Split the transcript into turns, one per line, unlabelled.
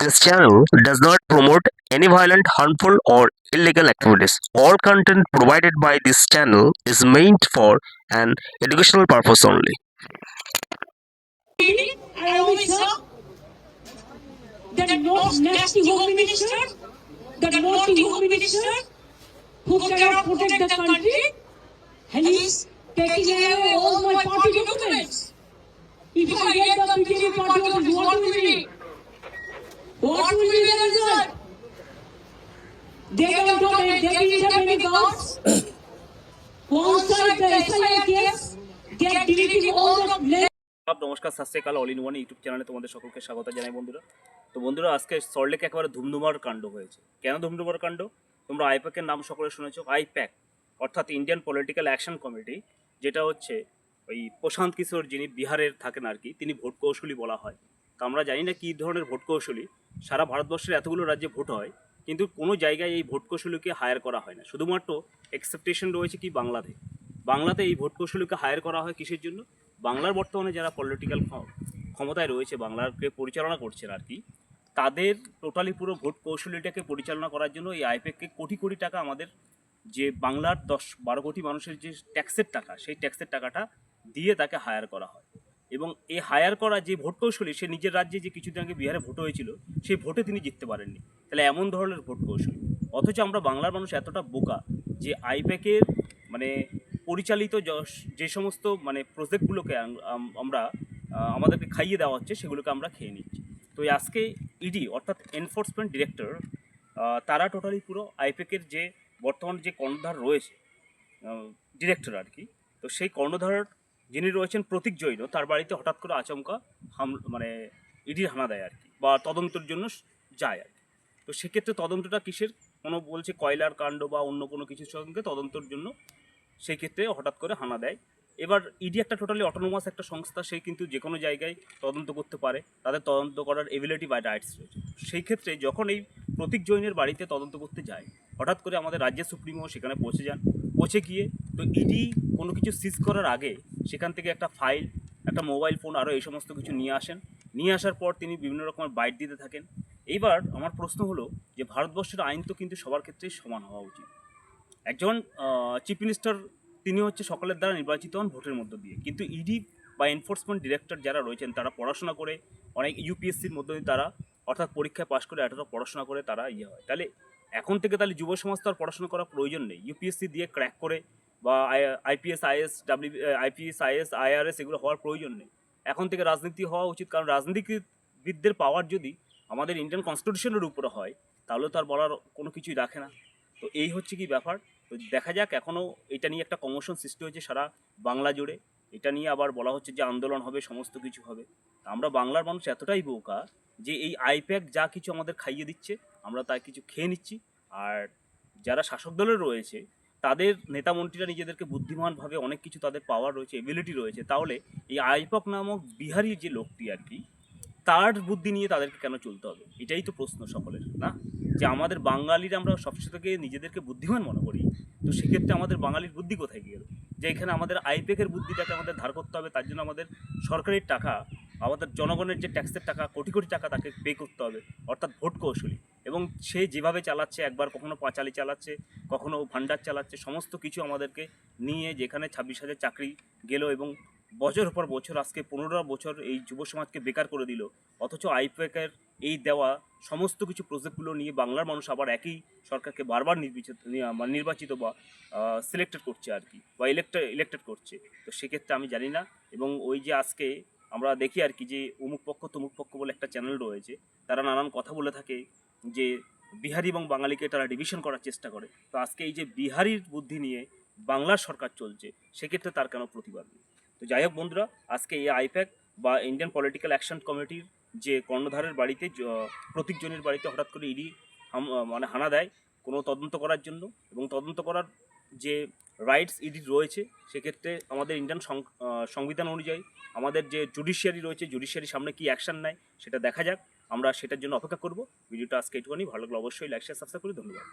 This channel does not promote any violent, harmful, or illegal activities. All content provided by this channel is meant for an educational purpose only.
And also the nasty home minister, the naughty home minister who cannot protect the country, and he's taking away all my party documents. If I get the BJP party office, what will be? What will be the result? They don't have any guards. One side the SIR case, they are deleting all the
নমস্কার, সত শ্রী আকাল। All in one YouTube চ্যানেলে তোমাদের সকলকে স্বাগত জানাই বন্ধুরা। তো বন্ধুরা, আজকে সল্টলেকে একেবারে ধুমধুমার কাণ্ড হয়েছে। কেন ধুমধুমার কাণ্ড? তোমরা আইপ্যাকের নাম সকলে শুনেছো। আইপ্যাক অর্থাৎ ইন্ডিয়ান পলিটিক্যাল অ্যাকশন কমিটি, যেটা হচ্ছে ওই প্রশান্ত কিশোর যিনি বিহারের থাকেন আর কি, তিনি ভোট কৌশলী বলা হয়। তো আমরা জানি না কী ধরনের ভোট কৌশলী। সারা ভারতবর্ষের এতগুলো রাজ্যে ভোট হয়, কিন্তু কোনো জায়গায় এই ভোট কৌশলীকে হায়ার করা হয় না। শুধুমাত্র এক্সেপটেশন রয়েছে কি বাংলাতে এই ভোট কৌশলীকে হায়ার করা হয় কিসের জন্য? বাংলার বর্তমানে যারা পলিটিক্যাল ক্ষমতায় রয়েছে, বাংলাকে পরিচালনা করছেন আর কি, তাদের টোটালি পুরো ভোট কৌশলীটাকে পরিচালনা করার জন্য এই আইপ্যাককে কোটি কোটি টাকা, আমাদের যে বাংলার 10-12 কোটি মানুষের যে ট্যাক্সের টাকা, সেই ট্যাক্সের টাকাটা দিয়ে তাকে হায়ার করা হয়। এবং এই হায়ার করা যে ভোট কৌশলী, সে নিজের রাজ্যে যে কিছুদিন আগে বিহারে ভোট হয়েছিল, সেই ভোটে তিনি জিততে পারেননি। তাহলে এমন ধরনের ভোট কৌশলী। অথচ আমরা বাংলার মানুষ এতটা বোকা যে আইপ্যাকের মানে পরিচালিত যে সমস্ত প্রজেক্টগুলোকে আমরা আমাদেরকে খাইয়ে দেওয়া হচ্ছে, সেগুলোকে আমরা খেয়ে নিচ্ছি। তো আজকে ইডি অর্থাৎ এনফোর্সমেন্ট ডিরেক্টর, তারা টোটালি পুরো আইপ্যাকের যে বর্তমান যে কর্ণধার রয়েছে, ডিরেক্টর আর কি, তো সেই কর্ণধার যিনি রয়েছেন প্রতীক জৈন, তার বাড়িতে হঠাৎ করে আচমকা ইডির হানা দেয় আর কি, বা তদন্তের জন্য যায় আর কি। তো সেক্ষেত্রে তদন্তটা কিসের? কোনো বলছে কয়লার কাণ্ড বা অন্য কোনো কিছুর সঙ্গে তদন্তের জন্য সেই ক্ষেত্রে হঠাৎ করে হানা দেয়। এবার ইডি একটা টোটালি অটোনোমাস একটা সংস্থা, সে কিন্তু যে কোনো জায়গায় তদন্ত করতে পারে, তাদের তদন্ত করার এবিলিটি বা রাইটস রয়েছে। সেই ক্ষেত্রে যখন এই প্রতীক জৈনের বাড়িতে তদন্ত করতে যায়, হঠাৎ করে আমাদের রাজ্যের সুপ্রিমো সেখানে পৌঁছে গিয়ে তো ইডি কোনো কিছু সিজ করার আগে সেখান থেকে একটা ফাইল, একটা মোবাইল ফোন, আরও এই সমস্ত কিছু নিয়ে আসার পর তিনি বিভিন্ন রকমের বাইট দিতে থাকেন। এইবার আমার প্রশ্ন হলো যে ভারতবর্ষের আইন তো কিন্তু সবার ক্ষেত্রেই সমান হওয়া উচিত। একজন চিফ মিনিস্টার, তিনি হচ্ছে সকলের দ্বারা নির্বাচিত হন ভোটের মধ্য দিয়ে, কিন্তু ইডি বা এনফোর্সমেন্ট ডিরেক্টর যারা রয়েছেন, তারা পড়াশোনা করে, অনেক ইউপিএসসির মধ্য দিয়ে তারা অর্থাৎ পরীক্ষায় পাশ করে এতটা পড়াশোনা করে তারা হয়। তাহলে এখন থেকে তাহলে যুব সমাজ তো আর পড়াশোনা করার প্রয়োজন নেই। ইউপিএসসি দিয়ে ক্র্যাক করে বা আইপিএস আইএস আইআরএস এগুলো হওয়ার প্রয়োজন নেই। এখন থেকে রাজনীতি হওয়া উচিত, কারণ রাজনীতিবিদদের পাওয়ার যদি আমাদের ইন্ডিয়ান কনস্টিটিউশনের উপরে হয়, তাহলে তো আর বলার কোনো কিছুই রাখে না। তো এই হচ্ছে কি ব্যাপার। তো দেখা যাক, এখনও এটা নিয়ে একটা কমোশন সৃষ্টি হয়েছে সারা বাংলা জুড়ে। এটা নিয়ে আবার বলা হচ্ছে যে আন্দোলন হবে, সমস্ত কিছু হবে। আমরা বাংলার মানুষ এতটাই বোকা যে এই আইপ্যাক যা কিছু আমাদের খাইয়ে দিচ্ছে, আমরা তাই কিছু খেয়ে নিচ্ছি। আর যারা শাসক দলের রয়েছে, তাদের নেতা মন্ত্রীরা নিজেদেরকে বুদ্ধিমানভাবে অনেক কিছু তাদের পাওয়ার রয়েছে, এবিলিটি রয়েছে, তাহলে এই আইপ্যাক নামক বিহারি যে লোকটি আর কি, তার বুদ্ধি নিয়ে তাদেরকে কেন চলতে হবে? এটাই তো প্রশ্ন সকলের, না? যে আমাদের বাঙালিরা আমরা সবচেয়ে থেকে নিজেদেরকে বুদ্ধিমান মনে করি, তো সেক্ষেত্রে আমাদের বাঙালির বুদ্ধি কোথায় গেল? যে এখানে আমাদের আইপ্যাকের বুদ্ধিটাকে আমাদের ধার করতে হবে, তার জন্য আমাদের সরকারের টাকা, আমাদের জনগণের যে ট্যাক্সের টাকা, কোটি কোটি টাকা তাকে পে করতে হবে, অর্থাৎ ভোট কৌশলী। এবং সে যেভাবে চালাচ্ছে, একবার কখনো পাঁচালি চালাচ্ছে, কখনো ভান্ডার চালাচ্ছে, সমস্ত কিছু আমাদেরকে নিয়ে, যেখানে 26,000 চাকরি গেল এবং বছরের পর বছর, আজকে 15 বছর এই যুব সমাজকে বেকার করে দিল। অথচ আইপ্যাকের এই দেওয়া সমস্ত কিছু প্রজেক্টগুলো নিয়ে বাংলার মানুষ আবার একই সরকারকে বারবার নির্বাচিত বা সিলেক্টেড করছে আর কি, বা ইলেক্টেড করছে। তো সেক্ষেত্রে আমি জানি না। এবং ওই যে আজকে আমরা দেখি আর কি, যে অমুক পক্ষ তমুক পক্ষ বলে একটা চ্যানেল রয়েছে, তারা নানান কথা বলে থাকে যে বিহারি এবং বাঙালিকে তারা ডিভিশন করার চেষ্টা করে। তো আজকে এই যে বিহারির বুদ্ধি নিয়ে বাংলার সরকার চলছে, সেক্ষেত্রে তার কেন প্রতিবাদ নেই? তো যাই হোক বন্ধুরা, আজকে এই আইপ্যাক বা ইন্ডিয়ান পলিটিক্যাল অ্যাকশন কমিটির যে কর্ণধারের বাড়িতে, প্রতীক জনের বাড়িতে হঠাৎ করে ইডি হানা দেয় কোনো তদন্ত করার জন্য, এবং তদন্ত করার যে রাইটস ইডির রয়েছে, সেক্ষেত্রে আমাদের ইন্ডিয়ান সংবিধান অনুযায়ী আমাদের যে জুডিশিয়ারি রয়েছে, জুডিশিয়ারির সামনে কী অ্যাকশন নেয় সেটা দেখা যাক। আমরা সেটার জন্য অপেক্ষা করব। ভিডিওটা আজকে একটুখানি ভালো লাগলে অবশ্যই লাইক শেয়ার সাবস্ক্রাইব করি। ধন্যবাদ।